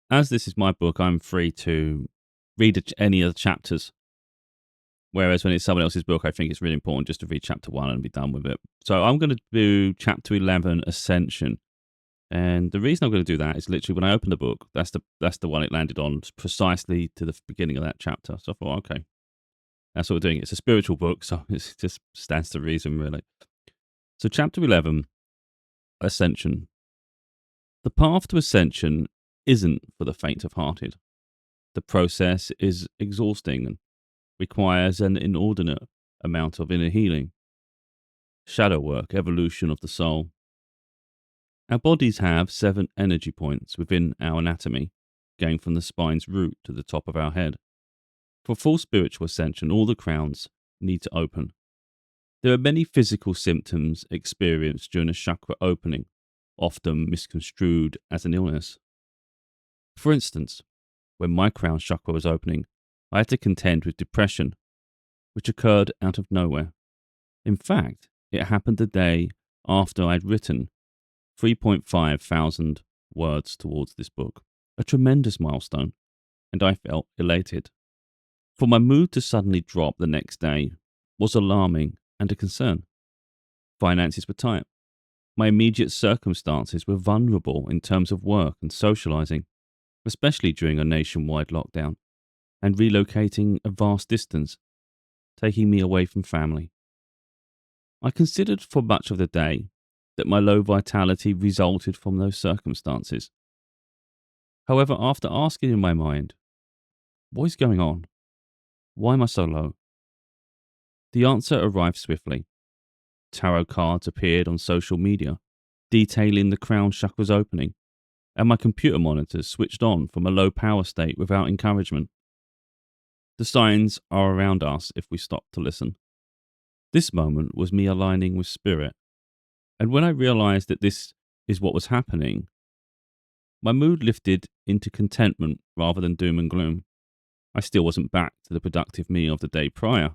as this is my book, I'm free to read any of the chapters. Whereas when it's someone else's book, I think it's really important just to read chapter 1 and be done with it. So I'm going to do chapter 11, Ascension. And the reason I'm going to do that is literally when I opened the book, that's the one it landed on, precisely to the beginning of that chapter. So I thought, okay, that's what we're doing. It's a spiritual book, so it just stands to reason, really. So chapter 11, Ascension. The path to ascension isn't for the faint of hearted. The process is exhausting and requires an inordinate amount of inner healing, shadow work, evolution of the soul. Our bodies have 7 energy points within our anatomy, going from the spine's root to the top of our head. For full spiritual ascension, all the crowns need to open. There are many physical symptoms experienced during a chakra opening, often misconstrued as an illness. For instance, when my crown chakra was opening, I had to contend with depression, which occurred out of nowhere. In fact, it happened the day after I'd written 3.5 thousand words towards this book, a tremendous milestone, and I felt elated. For my mood to suddenly drop the next day was alarming and a concern. Finances were tight. My immediate circumstances were vulnerable in terms of work and socializing, especially during a nationwide lockdown, and relocating a vast distance, taking me away from family. I considered for much of the day that my low vitality resulted from those circumstances. However, after asking in my mind, what is going on? Why am I so low? The answer arrived swiftly. Tarot cards appeared on social media, detailing the crown chakra's opening, and my computer monitors switched on from a low power state without encouragement. The signs are around us if we stop to listen. This moment was me aligning with spirit, and when I realized that this is what was happening, my mood lifted into contentment rather than doom and gloom. I still wasn't back to the productive me of the day prior,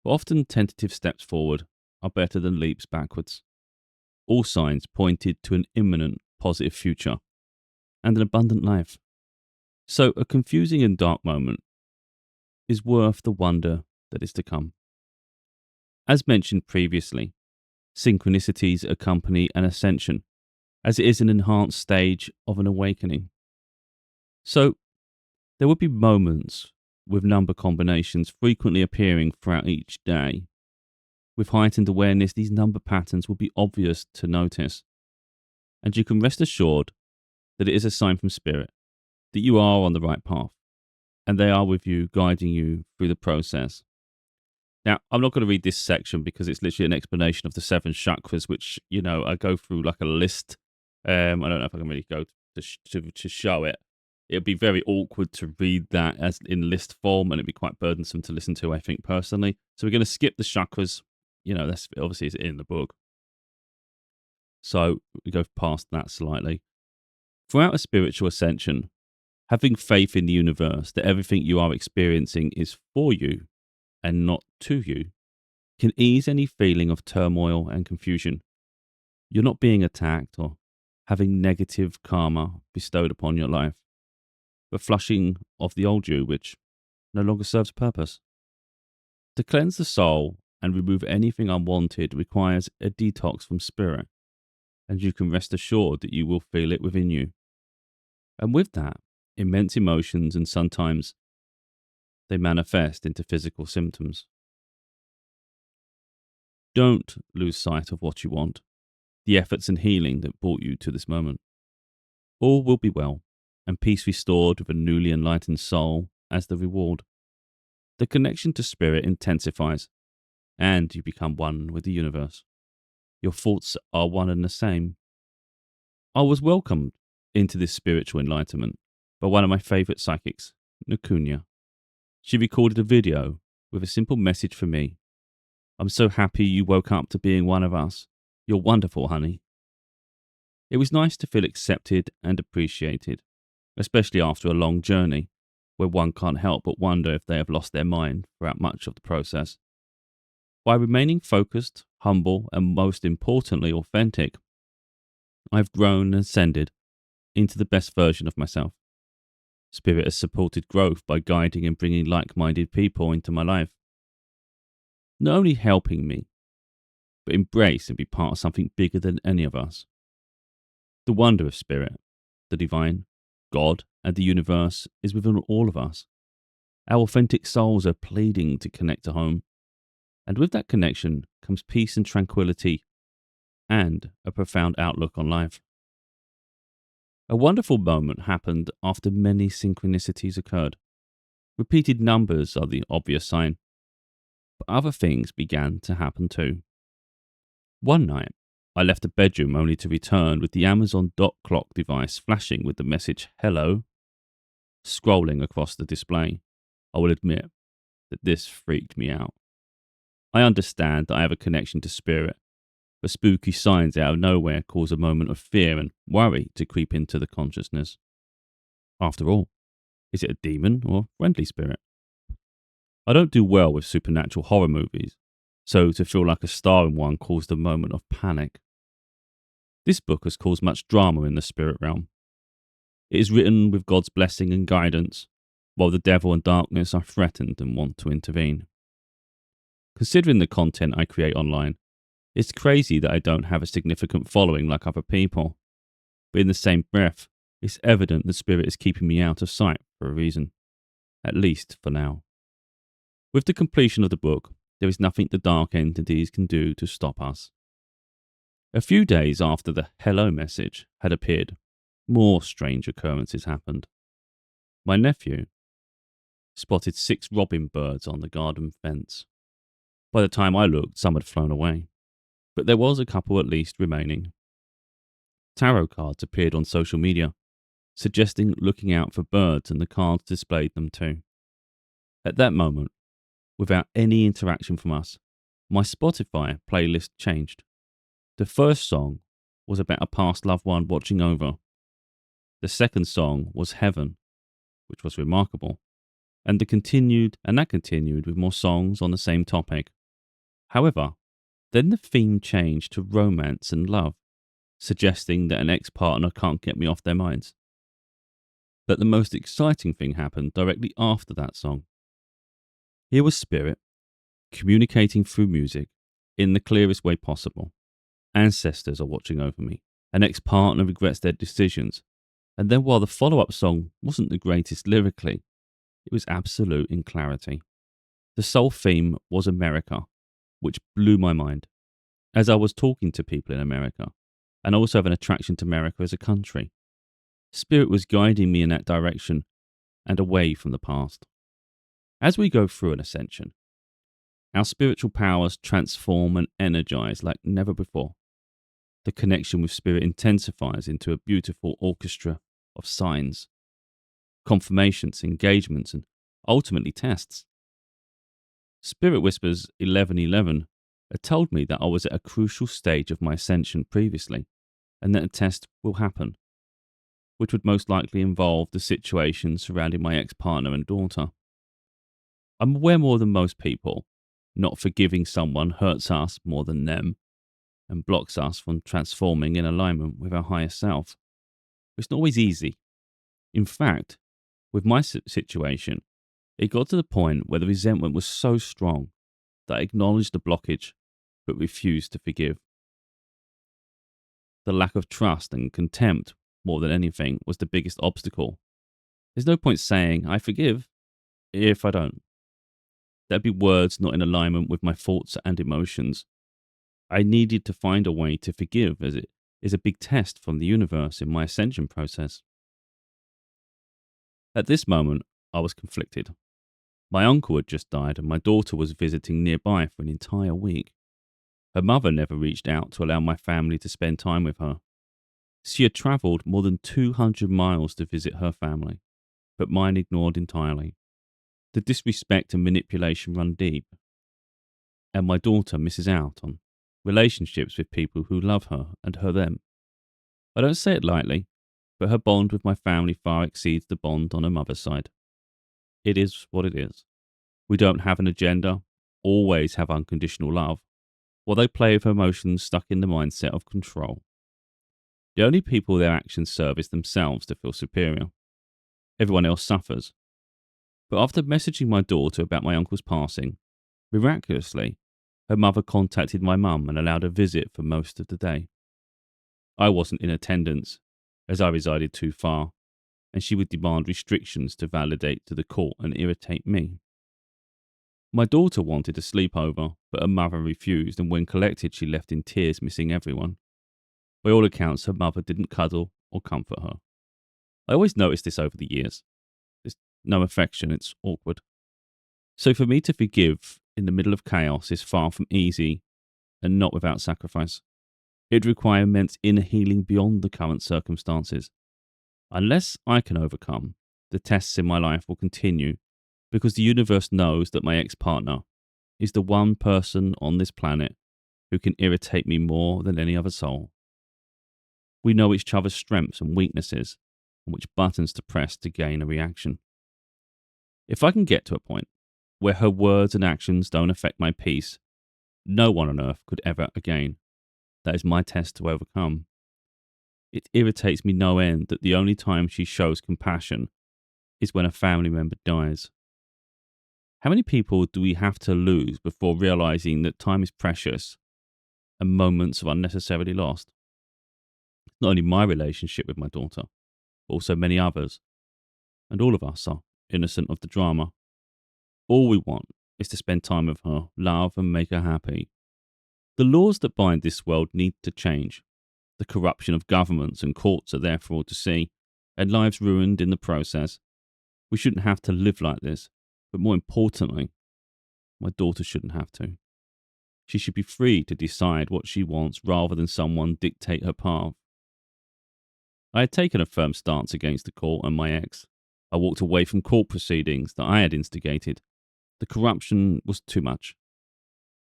but often tentative steps forward are better than leaps backwards. All signs pointed to an imminent positive future and an abundant life. So a confusing and dark moment is worth the wonder that is to come. As mentioned previously, synchronicities accompany an ascension, as it is an enhanced stage of an awakening. So there would be moments with number combinations frequently appearing throughout each day. With heightened awareness, these number patterns will be obvious to notice, and you can rest assured that it is a sign from spirit that you are on the right path, and they are with you, guiding you through the process. Now, I'm not going to read this section because it's literally an explanation of the 7 chakras, which, I go through like a list. I don't know if I can really go to show it. It'd be very awkward to read that as in list form, and it'd be quite burdensome to listen to, I think, personally. So we're going to skip the chakras. That's obviously it's in the book. So we go past that slightly. Throughout a spiritual ascension, having faith in the universe that everything you are experiencing is for you and not to you can ease any feeling of turmoil and confusion. You're not being attacked or having negative karma bestowed upon your life, but flushing of the old you which no longer serves a purpose. To cleanse the soul and remove anything unwanted requires a detox from spirit, and you can rest assured that you will feel it within you. And with that, immense emotions, and sometimes they manifest into physical symptoms. Don't lose sight of what you want, the efforts and healing that brought you to this moment. All will be well, and peace restored with a newly enlightened soul as the reward. The connection to spirit intensifies, and you become one with the universe. Your thoughts are one and the same. I was welcomed into this spiritual enlightenment by one of my favourite psychics, Nakunya. She recorded a video with a simple message for me. I'm so happy you woke up to being one of us. You're wonderful, honey. It was nice to feel accepted and appreciated, especially after a long journey where one can't help but wonder if they have lost their mind throughout much of the process. By remaining focused, humble, and most importantly, authentic, I've grown and ascended into the best version of myself. Spirit has supported growth by guiding and bringing like-minded people into my life. Not only helping me, but embrace and be part of something bigger than any of us. The wonder of Spirit, the divine, God, and the universe is within all of us. Our authentic souls are pleading to connect to home, and with that connection comes peace and tranquility and a profound outlook on life. A wonderful moment happened after many synchronicities occurred. Repeated numbers are the obvious sign, but other things began to happen too. One night, I left the bedroom only to return with the Amazon dot clock device flashing with the message "Hello" scrolling across the display. I will admit that this freaked me out. I understand that I have a connection to spirit, but spooky signs out of nowhere cause a moment of fear and worry to creep into the consciousness. After all, is it a demon or friendly spirit? I don't do well with supernatural horror movies, so to feel like a star in one caused a moment of panic. This book has caused much drama in the spirit realm. It is written with God's blessing and guidance, while the devil and darkness are threatened and want to intervene. Considering the content I create online, it's crazy that I don't have a significant following like other people. But in the same breath, it's evident the spirit is keeping me out of sight for a reason, at least for now. With the completion of the book, there is nothing the dark entities can do to stop us. A few days after the hello message had appeared, more strange occurrences happened. My nephew spotted 6 robin birds on the garden fence. By the time I looked, some had flown away, but there was a couple at least remaining. Tarot cards appeared on social media, suggesting looking out for birds, and the cards displayed them too. At that moment, without any interaction from us, my Spotify playlist changed. The first song was about a past loved one watching over. The second song was Heaven, which was remarkable, and that continued with more songs on the same topic. However, then the theme changed to romance and love, suggesting that an ex-partner can't get me off their minds. But the most exciting thing happened directly after that song. Here was Spirit, communicating through music in the clearest way possible. Ancestors are watching over me. An ex-partner regrets their decisions. And then while the follow-up song wasn't the greatest lyrically, it was absolute in clarity. The sole theme was America, which blew my mind, as I was talking to people in America, and also have an attraction to America as a country. Spirit was guiding me in that direction and away from the past. As we go through an ascension, our spiritual powers transform and energize like never before. The connection with spirit intensifies into a beautiful orchestra of signs, confirmations, engagements, and ultimately tests. Spirit Whispers 1111 had told me that I was at a crucial stage of my ascension previously, and that a test will happen, which would most likely involve the situation surrounding my ex-partner and daughter. I'm aware more than most people, not forgiving someone hurts us more than them, and blocks us from transforming in alignment with our higher self. It's not always easy. In fact, with my situation, it got to the point where the resentment was so strong that I acknowledged the blockage but refused to forgive. The lack of trust and contempt, more than anything, was the biggest obstacle. There's no point saying, I forgive, if I don't. That'd be words not in alignment with my thoughts and emotions. I needed to find a way to forgive, as it is a big test from the universe in my ascension process. At this moment, I was conflicted. My uncle had just died and my daughter was visiting nearby for an entire week. Her mother never reached out to allow my family to spend time with her. She had travelled more than 200 miles to visit her family, but mine ignored entirely. The disrespect and manipulation run deep, and my daughter misses out on relationships with people who love her and her them. I don't say it lightly, but her bond with my family far exceeds the bond on her mother's side. It is what it is. We don't have an agenda, always have unconditional love, while they play with emotions stuck in the mindset of control. The only people their actions serve is themselves to feel superior. Everyone else suffers. But after messaging my daughter about my uncle's passing, miraculously, her mother contacted my mum and allowed a visit for most of the day. I wasn't in attendance, as I resided too far, and she would demand restrictions to validate to the court and irritate me. My daughter wanted a sleepover, but her mother refused, and when collected, she left in tears, missing everyone. By all accounts, her mother didn't cuddle or comfort her. I always noticed this over the years. There's no affection, it's awkward. So for me to forgive in the middle of chaos is far from easy and not without sacrifice. It requires immense inner healing beyond the current circumstances. Unless I can overcome, the tests in my life will continue because the universe knows that my ex-partner is the one person on this planet who can irritate me more than any other soul. We know each other's strengths and weaknesses and which buttons to press to gain a reaction. If I can get to a point where her words and actions don't affect my peace, no one on earth could ever again. That is my test to overcome. It irritates me no end that the only time she shows compassion is when a family member dies. How many people do we have to lose before realizing that time is precious and moments are unnecessarily lost? Not only my relationship with my daughter, but also many others. And all of us are innocent of the drama. All we want is to spend time with her, love and make her happy. The laws that bind this world need to change. The corruption of governments and courts are there for all to see, and lives ruined in the process. We shouldn't have to live like this, but more importantly, my daughter shouldn't have to. She should be free to decide what she wants rather than someone dictate her path. I had taken a firm stance against the court and my ex. I walked away from court proceedings that I had instigated. The corruption was too much,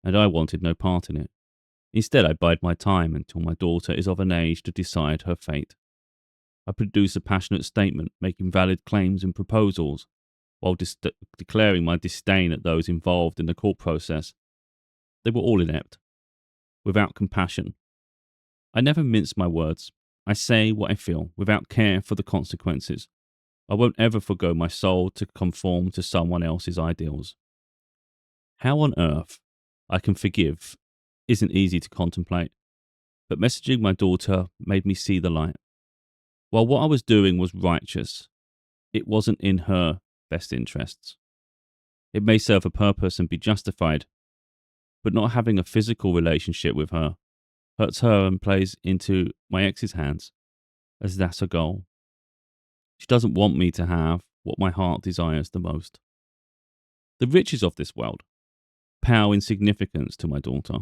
and I wanted no part in it. Instead, I bide my time until my daughter is of an age to decide her fate. I produced a passionate statement making valid claims and proposals, while declaring my disdain at those involved in the court process. They were all inept, without compassion. I never mince my words. I say what I feel, without care for the consequences. I won't ever forgo my soul to conform to someone else's ideals. How on earth I can forgive isn't easy to contemplate, but messaging my daughter made me see the light. While what I was doing was righteous, it wasn't in her best interests. It may serve a purpose and be justified, but not having a physical relationship with her hurts her and plays into my ex's hands, as that's her goal. She doesn't want me to have what my heart desires the most. The riches of this world pale in significance to my daughter.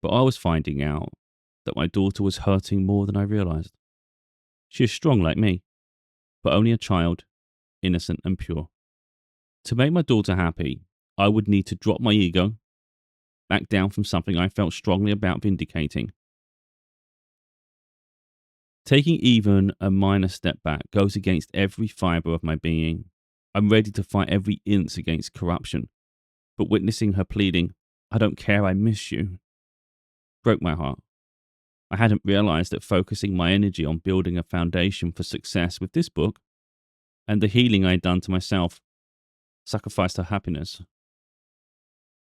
But I was finding out that my daughter was hurting more than I realized. She is strong like me, but only a child, innocent and pure. To make my daughter happy, I would need to drop my ego, back down from something I felt strongly about vindicating. Taking even a minor step back goes against every fibre of my being. I'm ready to fight every inch against corruption, but witnessing her pleading, "I don't care, I miss you," broke my heart. I hadn't realized that focusing my energy on building a foundation for success with this book and the healing I had done to myself sacrificed her happiness.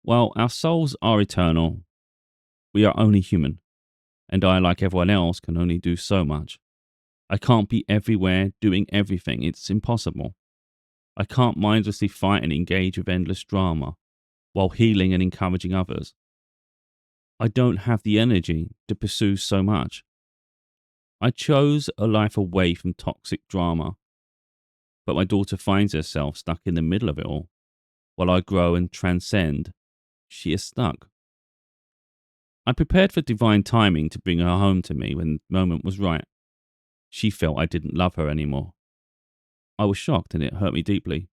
While our souls are eternal, we are only human, and I, like everyone else, can only do so much. I can't be everywhere doing everything. It's impossible. I can't mindlessly fight and engage with endless drama while healing and encouraging others. I don't have the energy to pursue so much. I chose a life away from toxic drama, but my daughter finds herself stuck in the middle of it all. While I grow and transcend, she is stuck. I prepared for divine timing to bring her home to me when the moment was right. She felt I didn't love her anymore. I was shocked and it hurt me deeply.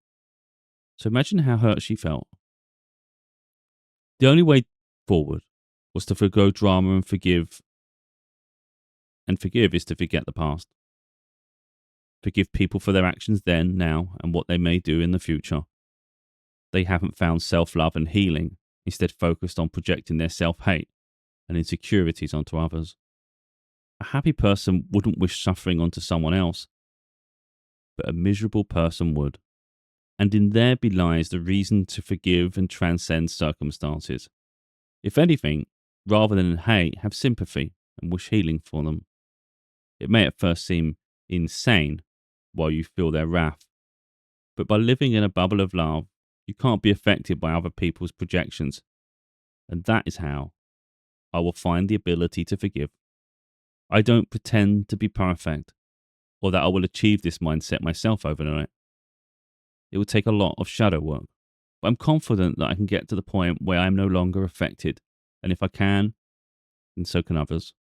So imagine how hurt she felt. The only way forward was to forgo drama and forgive. And forgive is to forget the past. Forgive people for their actions then, now, and what they may do in the future. They haven't found self-love and healing, instead focused on projecting their self-hate and insecurities onto others. A happy person wouldn't wish suffering onto someone else. but a miserable person would. And in there belies the reason to forgive and transcend circumstances. If anything, rather than hate, have sympathy and wish healing for them. It may at first seem insane while you feel their wrath, but by living in a bubble of love, you can't be affected by other people's projections. And that is how I will find the ability to forgive. I don't pretend to be perfect, or that I will achieve this mindset myself overnight. It will take a lot of shadow work, but I'm confident that I can get to the point where I'm no longer affected. And if I can, then so can others.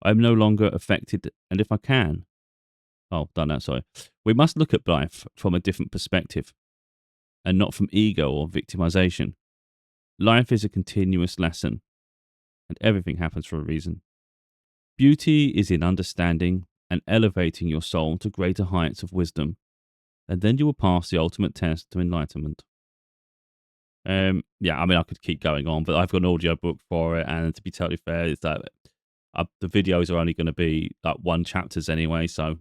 I'm no longer affected, and if I can, done that, sorry. We must look at life from a different perspective, and not from ego or victimization. Life is a continuous lesson, and everything happens for a reason. Beauty is in understanding and elevating your soul to greater heights of wisdom, and then you will pass the ultimate test to enlightenment. I could keep going on, but I've got an audio book for it, and to be totally fair, is that the videos are only going to be like 1 chapters anyway, so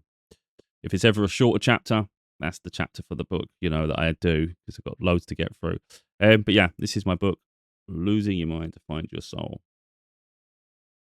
if it's ever a shorter chapter, that's the chapter for the book, that I do, because I've got loads to get through. But yeah, this is my book, Losing Your Mind to Find Your Soul.